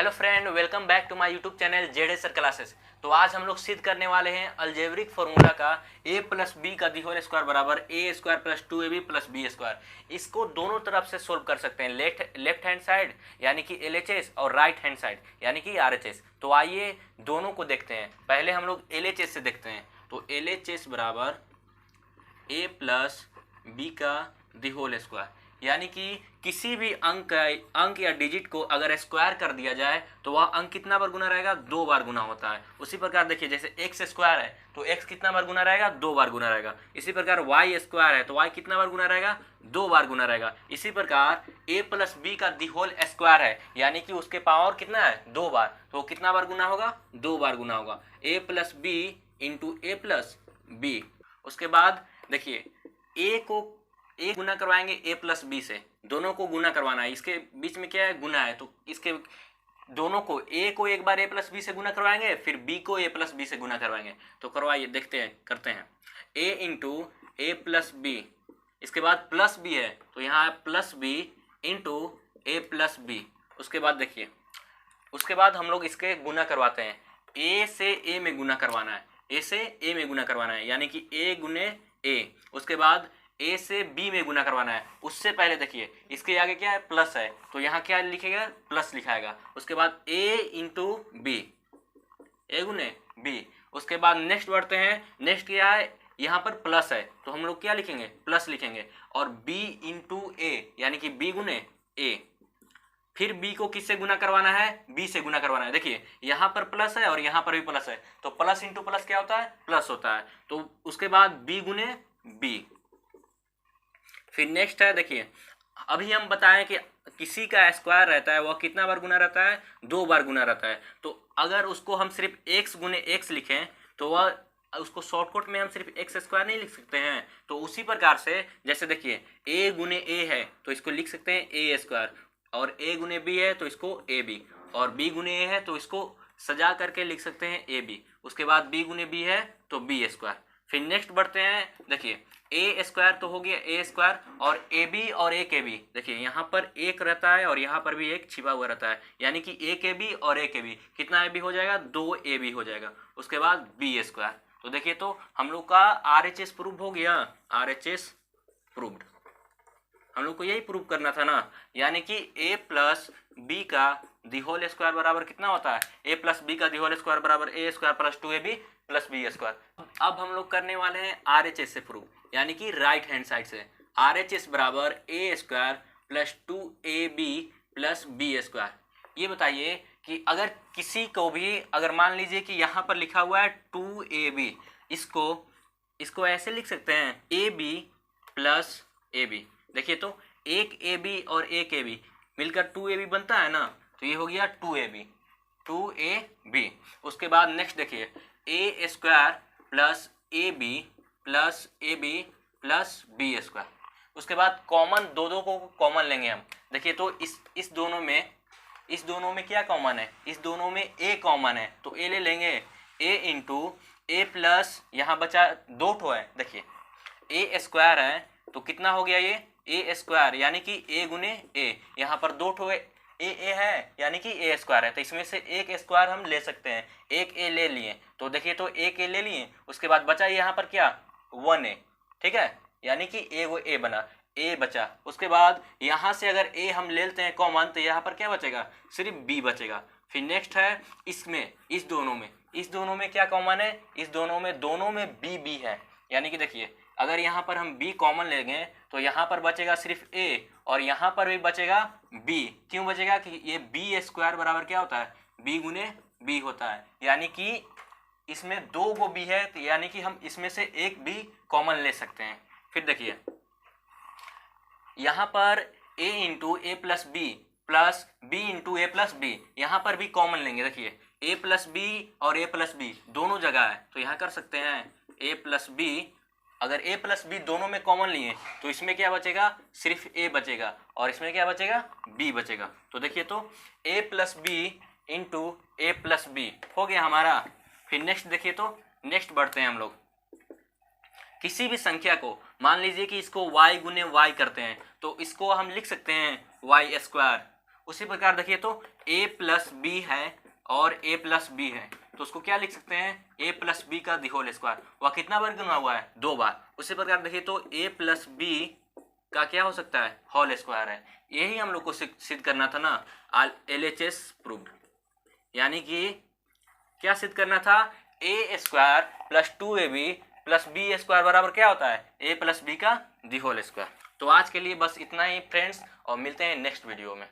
Hello friend, welcome back to my YouTube channel जेडेसर classes. तो आज हम लोग सिद्ध करने वाले हैं अलजेब्रिक फार्मूला का a प्लस बी का दी होल स्क्वायर बराबर A square plus 2ab plus B square. इसको दोनों तरफ से सोल्व कर सकते हैं, लेफ्ट हैंड साइड यानी कि LHS और राइट हैंड साइड यानी कि RHS। तो आइए दोनों को देखते हैं। पहले हम लोग LHS से देखते हैं। तो LHS बराबर a प्लस बी का दी होल स्क्वायर, यानी कि किसी भी अंक या डिजिट को अगर स्क्वायर कर दिया जाए तो वह अंक कितना बार गुना रहेगा? 2 बार गुना होता है। उसी प्रकार देखिए, जैसे एक्स स्क्वायर है तो एक्स कितना बार गुना रहेगा? 2 बार गुना रहेगा। इसी प्रकार वाई स्क्वायर है तो वाई कितना बार गुना रहेगा? 2 बार गुना रहेगा। इसी प्रकार ए प्लस बी का दी होल स्क्वायर है, यानी कि उसके पावर कितना है? 2 बार। तो कितना बार गुना होगा? 2 बार गुना होगा। ए plus b into a plus B. उसके बाद देखिए, ए गुना करवाएंगे ए प्लस बी से, दोनों को गुना करवाना है। इसके बीच में क्या है? गुना है। तो इसके दोनों को, ए को एक बार ए प्लस बी से गुना करवाएंगे, फिर बी को ए प्लस बी से गुना करवाएंगे। तो करवाइए, देखते हैं, करते हैं। ए इंटू ए प्लस बी, इसके बाद प्लस बी है तो यहाँ plus b into a plus B. उसके बाद देखिए, उसके बाद हम लोग इसके गुना करवाते हैं। ए से ए में गुना करवाना है, ए से ए में गुना करवाना है, यानी कि ए गुने ए। उसके बाद ए से बी में गुना करवाना है। उससे पहले देखिए, इसके आगे क्या है? प्लस है, तो यहाँ क्या लिखेगा? प्लस लिखाएगा। उसके बाद ए इंटू बी, ए गुने बी। उसके बाद नेक्स्ट बढ़ते हैं। नेक्स्ट क्या है? यहाँ पर प्लस है तो हम लोग क्या लिखेंगे? प्लस लिखेंगे। और बी इंटू ए, यानी कि बी गुने ए। फिर b को किससे गुना करवाना है? b से गुना करवाना है। देखिए, यहाँ पर प्लस है और यहाँ पर भी प्लस है, तो प्लस इंटू प्लस क्या होता है? प्लस होता है। तो उसके बाद b गुने b। फिर नेक्स्ट है, देखिए, अभी हम बताएं कि किसी का स्क्वायर रहता है वह कितना बार गुना रहता है? 2 बार गुना रहता है। तो अगर उसको हम सिर्फ x गुने x लिखें तो वह, उसको शॉर्टकट में हम सिर्फ एक्स स्क्वायर नहीं लिख सकते हैं। तो उसी प्रकार से, जैसे देखिए, a गुने a है तो इसको लिख सकते हैं ए स्क्वायर, और a गुने b है तो इसको ए बी, और b गुने a है तो इसको सजा करके लिख सकते हैं ए बी। उसके बाद b गुने b है तो बी स्क्वायर। फिर नेक्स्ट बढ़ते हैं। देखिए, ए स्क्वायर तो हो गया ए स्क्वायर, और ए बी और ए के बी। देखिए, यहाँ पर एक रहता है और यहाँ पर भी एक छिपा हुआ रहता है, यानी कि ए के बी और ए के बी कितना ए बी हो जाएगा? 2 ए बी हो जाएगा। उसके बाद बी स्क्वायर। तो देखिए, तो हम लोग का RHS प्रूव हो गया। RHS proved. हम लोग को यही प्रूव करना था ना, यानी कि a प्लस बी का दी होल स्क्वायर बराबर कितना होता है? a प्लस बी का दी होल स्क्वायर बराबर A square plus 2ab plus B square. अब हम लोग करने वाले हैं RHS से प्रूव, यानी कि राइट हैंड साइड से। RHS बराबर A square plus 2ab plus B square. ये बताइए कि अगर किसी को भी, अगर मान लीजिए कि यहाँ पर लिखा हुआ है 2ab, इसको ऐसे लिख सकते हैं ab प्लस ab। देखिए, तो एक ए बी और एक ए बी मिलकर 2ab बनता है ना, तो ये हो गया 2ab। उसके बाद नेक्स्ट देखिए, A square plus A B plus A B plus B square. उसके बाद कॉमन, दो को कॉमन लेंगे हम। देखिए, तो इस दोनों में क्या कॉमन है? इस दोनों में ए कॉमन है, तो ए ले लेंगे। ए इंटू ए प्लस, यहाँ बचा 2 ठो है। देखिए, ए स्क्वायर है तो कितना हो गया? ये ए स्क्वायर, यानी कि ए गुने ए। यहाँ पर 2 ठो ए है, यानी कि ए स्क्वायर है, तो इसमें से एक स्क्वायर हम ले सकते हैं। एक ए ले लिए, तो देखिए, तो एक ए ले लिए। उसके बाद बचा यहाँ पर क्या? 1a, ठीक है, यानी कि ए बना, ए बचा। उसके बाद यहाँ से अगर ए हम ले लेते हैं कॉमन, तो यहाँ पर क्या बचेगा? सिर्फ बी बचेगा। फिर नेक्स्ट है, इसमें, इस दोनों में क्या कॉमन है? इस दोनों में बी है, यानी कि देखिए, अगर यहाँ पर हम b कॉमन लेंगे तो यहाँ पर बचेगा सिर्फ a, और यहाँ पर भी बचेगा b। क्यों बचेगा? कि ये b स्क्वायर बराबर क्या होता है? b गुने b होता है, यानी कि इसमें 2 गो b है, तो यानी कि हम इसमें से एक b कॉमन ले सकते हैं। फिर देखिए, यहाँ पर a into a plus b plus b into a plus b, यहाँ पर भी कॉमन लेंगे। देखिए, a प्लस बी और a प्लस बी दोनों जगह है, तो यहाँ कर सकते हैं a प्लस बी। अगर a प्लस बी दोनों में कॉमन लिए तो इसमें क्या बचेगा? सिर्फ a बचेगा, और इसमें क्या बचेगा? b बचेगा। तो देखिए, तो a plus b into a plus b हो गया हमारा। फिर नेक्स्ट देखिए, तो नेक्स्ट बढ़ते हैं हम लोग। किसी भी संख्या को, मान लीजिए कि इसको y गुने y करते हैं, तो इसको हम लिख सकते हैं y स्क्वायर। उसी प्रकार देखिए तो a प्लस बी है और a प्लस बी है, तो उसको क्या लिख सकते हैं, a प्लस बी का दी होल स्क्वायर। वह कितना बार गुना हुआ है, 2 बार। उसी प्रकार देखिए तो a प्लस बी का क्या हो सकता है, होल स्क्वायर है। यही हम लोग को सिद्ध करना था ना, LHS प्रूव्ड। यानी कि क्या सिद्ध करना था, a square plus 2ab plus B square बराबर क्या होता है, a प्लस बी का दी होल स्क्वायर। तो आज के लिए बस इतना ही फ्रेंड्स, और मिलते हैं नेक्स्ट वीडियो में।